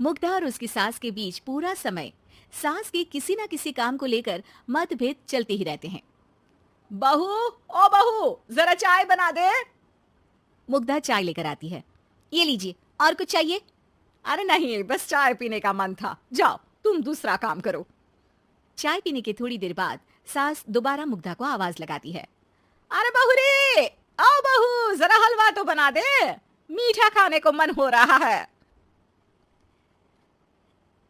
मुग्धा और उसकी सास के बीच पूरा समय सास के किसी न किसी काम को लेकर मतभेद चलते ही रहते हैं। बहू, ओ बहू, जरा चाय बना दे। मुग्धा चाय लेकर आती है। ये लीजिए, और कुछ चाहिए? अरे नहीं, बस चाय पीने का मन था। जाओ तुम दूसरा काम करो। चाय पीने के थोड़ी देर बाद सास दोबारा मुग्धा को आवाज लगाती है। अरे बहू रे, आओ बहू, जरा हलवा तो बना दे, मीठा खाने को मन हो रहा है।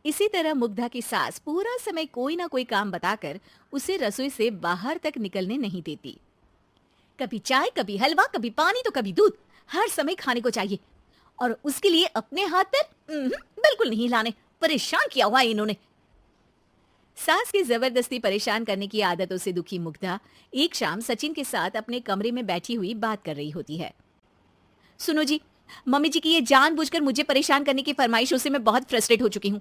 इसी तरह मुग्धा की सास पूरा समय कोई ना कोई काम बताकर उसे रसोई से बाहर तक निकलने नहीं देती। कभी चाय, कभी हलवा, कभी पानी तो कभी दूध, हर समय खाने को चाहिए। और उसके लिए अपने हाथ पैर बिल्कुल नहीं हिलाने। परेशान किया हुआ है इन्होंने। सास की जबरदस्ती परेशान करने की आदतों से दुखी मुग्धा एक शाम सचिन के साथ अपने कमरे में बैठी हुई बात कर रही होती है। सुनो जी, मम्मी जी की ये जानबूझकर मुझे परेशान करने की फरमाइशों से मैं बहुत फ्रस्ट्रेट हो चुकी हूँ।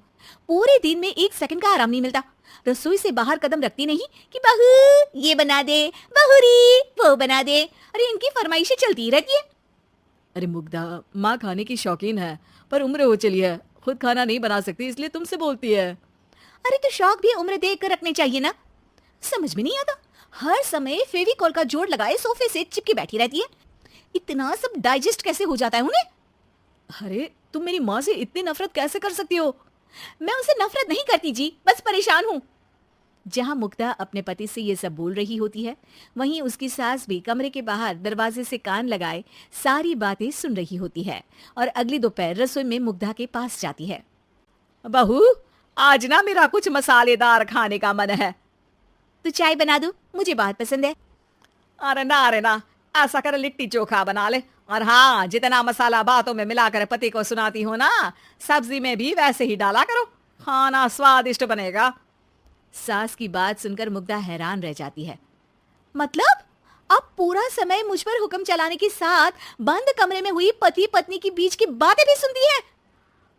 पूरे दिन में एक सेकंड का आराम नहीं मिलता। रसोई से बाहर कदम रखती नहीं कि बहू ये बना दे, बहू री वो बना दे। अरे इनकी फरमाइशें चलती ही रहती है। अरे मुग्धा, माँ खाने की शौकीन है, पर उम्र हो चली है, खुद खाना नहीं बना सकती, इसलिए तुमसे बोलती है। अरे तो शौक भी उम्र देख कर रखने चाहिए ना। समझ में नहीं आता, हर समय फेविकॉल का जोड़ लगाए सोफे से चिपकी बैठी रहती है। इतना सब डाइजेस्ट कैसे हो जाता है उन्हें? अरे तुम मेरी माँ से इतनी नफरत कैसे कर सकती हो? मैं उनसे नफरत नहीं करती जी, बस परेशान हूँ। जहां मुग्धा अपने पति से ये सब बोल रही होती है, वहीं उसकी सास भी कमरे के बाहर दरवाजे से कान लगाए सारी बातें सुन रही होती है और अगली दोपहर रसोई में मुग्धा के पास जाती है। बहू, आज ना मेरा कुछ मसालेदार खाने का मन है। तो चाय बना दो, मुझे बहुत पसंद है। अरे ना, ऐसा कर लिट्टी चोखा बना ले। और हाँ, जितना मसाला बातों में मिलाकर पति को सुनाती हो ना, सब्जी में भी वैसे ही डाला करो, खाना स्वादिष्ट बनेगा। सास की बात सुनकर मुग्धा हैरान रह जाती है। मतलब आप पूरा समय मुझ पर हुक्म चलाने के साथ बंद कमरे में हुई पति पत्नी के बीच की बातें भी सुनती है?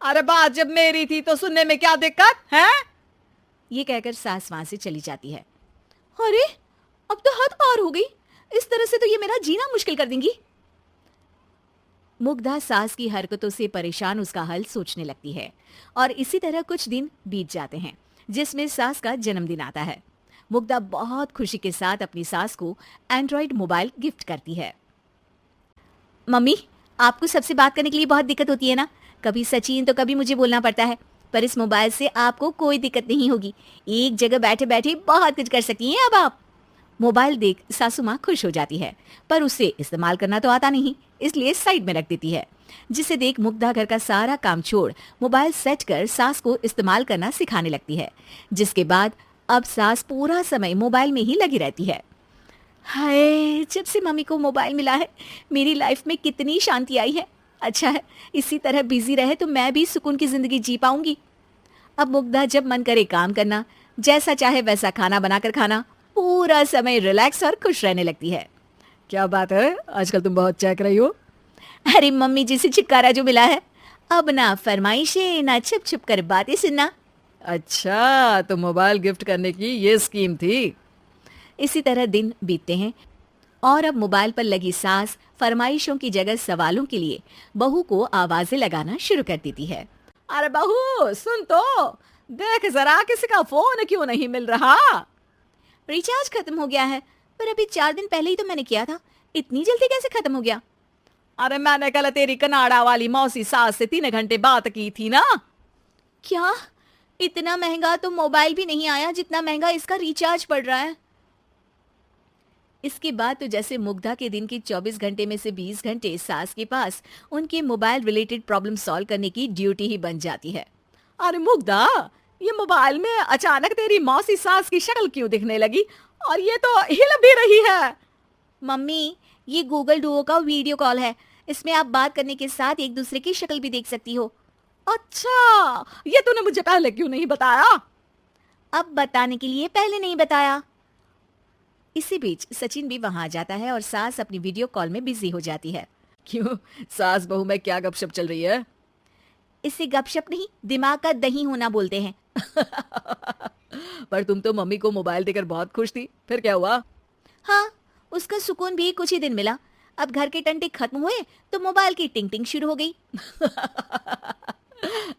अरे बात जब मेरी थी तो सुनने में क्या दिक्कत है? ये कहकर सास वहां से चली जाती है। अरे अब तो हद पार हो गई, इस तरह से तो ये मेरा जीना मुश्किल कर देंगी। मुग्धा सास की हरकतों से परेशान उसका हल सोचने लगती है और इसी तरह कुछ दिन बीत जाते हैं, जिसमें सास का जन्मदिन आता है। मुग्धा बहुत खुशी के साथ अपनी सास को एंड्रॉइड मोबाइल गिफ्ट करती है। मम्मी, आपको सबसे बात करने के लिए बहुत दिक्कत होती है ना, कभी सचिन तो कभी मुझे बोलना पड़ता है, पर इस मोबाइल से आपको कोई दिक्कत नहीं होगी। एक जगह बैठे बैठे बहुत कुछ कर सकती हैं अब आप। मोबाइल देख सासू माँ खुश हो जाती है, पर उसे इस्तेमाल करना तो आता नहीं, इसलिए साइड में रख देती है। जिसे देख मुग्धा घर का सारा काम छोड़ मोबाइल सेट कर सास को इस्तेमाल करना सिखाने लगती है, जिसके बाद अब सास पूरा समय मोबाइल में ही लगी रहती है। हाय, जब से मम्मी को मोबाइल मिला है मेरी लाइफ में कितनी शांति आई है। अच्छा है, इसी तरह बिजी रहे तो मैं भी सुकून की जिंदगी जी पाऊंगी। अब मुग्धा जब मन करे काम करना, जैसा चाहे वैसा खाना बनाकर खाना, पूरा समय रिलैक्स और खुश रहने लगती है। क्या बात है, आजकल तुम बहुत चहक रही हो। अरे मम्मी जी से छुटकारा जो मिला है, अब ना फरमाइशें ना छुप छुप कर बातें सुनना। अच्छा, तो मोबाइल गिफ्ट करने की ये स्कीम थी। इसी तरह दिन बीतते हैं और अब मोबाइल पर लगी सास फरमाइशों की जगह सवालों के लिए बहू को आवाजें लगाना शुरू कर देती है। अरे बहू सुन तो, देख जरा किसी का फोन क्यों नहीं मिल रहा? रिचार्ज खत्म हो गया है, पर अभी 4 दिन पहले ही तो मैंने किया था, इतनी जल्दी कैसे खत्म हो गया? अरे मैंने कल तेरी कनाडा वाली मौसी सास से 3 घंटे बात की थी ना। क्या? इतना महंगा तो मोबाइल भी नहीं आया जितना महंगा इसका रिचार्ज पड़ रहा है। इसके बाद तो जैसे मुग्धा के दिन के 24 घंटे में से 20 घंटे सास के पास उनके मोबाइल रिलेटेड प्रॉब्लम सॉल्व करने की ड्यूटी ही बन जाती है। अरे मुग्धा, ये मोबाइल में अचानक तेरी मौसी सास की शक्ल क्यों दिखने लगी? और ये तो हिल भी रही है। मम्मी, ये गूगल डुओ का वीडियो कॉल है, इसमें आप बात करने के साथ एक दूसरे की शक्ल भी देख सकती हो। अच्छा, ये तूने मुझे पहले क्यों नहीं बताया? अब बताने के लिए पहले नहीं बताया। इसी बीच सचिन भी वहां आ जाता है और सास अपनी वीडियो कॉल में बिजी हो जाती है। क्यों, सास बहू में क्या गपशप चल रही है? इसे गपशप नहीं, दिमाग का दही होना बोलते हैं। पर तुम तो मम्मी को मोबाइल देकर बहुत खुश थी, फिर क्या हुआ? हाँ, उसका सुकून भी कुछ ही दिन मिला। अब घर के टंटे खत्म हुए तो मोबाइल की टिंग टिंग शुरू हो गई।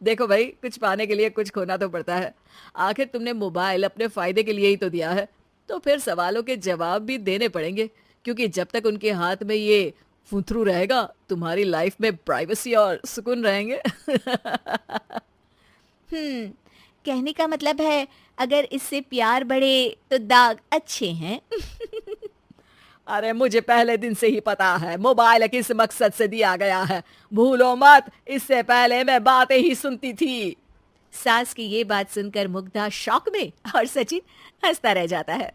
देखो भाई, कुछ पाने के लिए कुछ खोना तो पड़ता है। आखिर तुमने मोबाइल अपने फायदे के लिए ही तो दिया है, तो फिर सवालों के जवाब भी देने पड़ेंगे, क्योंकि जब तक उनके हाथ में ये फुंथरू रहेगा, तुम्हारी लाइफ में प्राइवेसी और सुकून रहेंगे। हम्म, कहने का मतलब है अगर इससे प्यार बढ़े तो दाग अच्छे हैं। अरे मुझे पहले दिन से ही पता है मोबाइल किस मकसद से दिया गया है। भूलो मत, इससे पहले मैं बातें ही सुनती थी। सास की ये बात सुनकर मुग्धा शॉक में और सचिन हंसता रह जाता है।